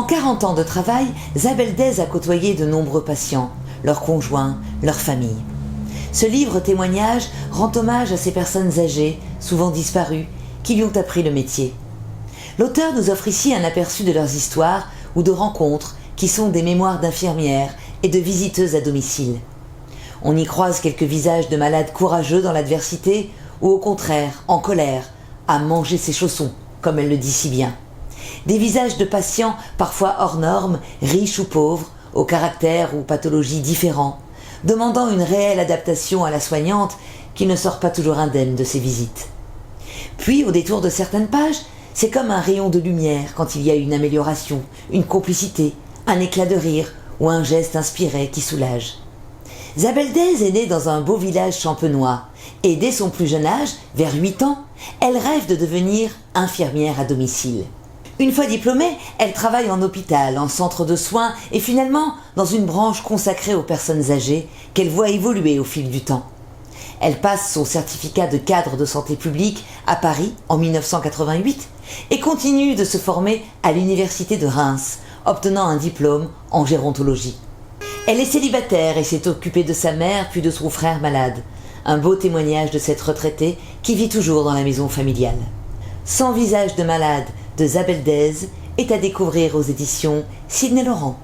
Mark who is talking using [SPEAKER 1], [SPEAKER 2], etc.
[SPEAKER 1] En 40 ans de travail, Zabeldez a côtoyé de nombreux patients, leurs conjoints, leurs familles. Ce livre témoignage rend hommage à ces personnes âgées, souvent disparues, qui lui ont appris le métier. L'auteur nous offre ici un aperçu de leurs histoires ou de rencontres qui sont des mémoires d'infirmières et de visiteuses à domicile. On y croise quelques visages de malades courageux dans l'adversité ou au contraire, en colère, à manger ses chaussons, comme elle le dit si bien. Des visages de patients parfois hors normes, riches ou pauvres, au caractère ou pathologies différents, demandant une réelle adaptation à la soignante qui ne sort pas toujours indemne de ses visites. Puis, au détour de certaines pages, c'est comme un rayon de lumière quand il y a une amélioration, une complicité, un éclat de rire ou un geste inspiré qui soulage. Zabeldez est née dans un beau village champenois et dès son plus jeune âge, vers 8 ans, elle rêve de devenir infirmière à domicile. Une fois diplômée, elle travaille en hôpital, en centre de soins et finalement dans une branche consacrée aux personnes âgées qu'elle voit évoluer au fil du temps. Elle passe son certificat de cadre de santé publique à Paris en 1988 et continue de se former à l'université de Reims, obtenant un diplôme en gérontologie. Elle est célibataire et s'est occupée de sa mère puis de son frère malade. Un beau témoignage de cette retraitée qui vit toujours dans la maison familiale. Sans visage de malade de Zabeldez est à découvrir aux éditions Sidney Laurent.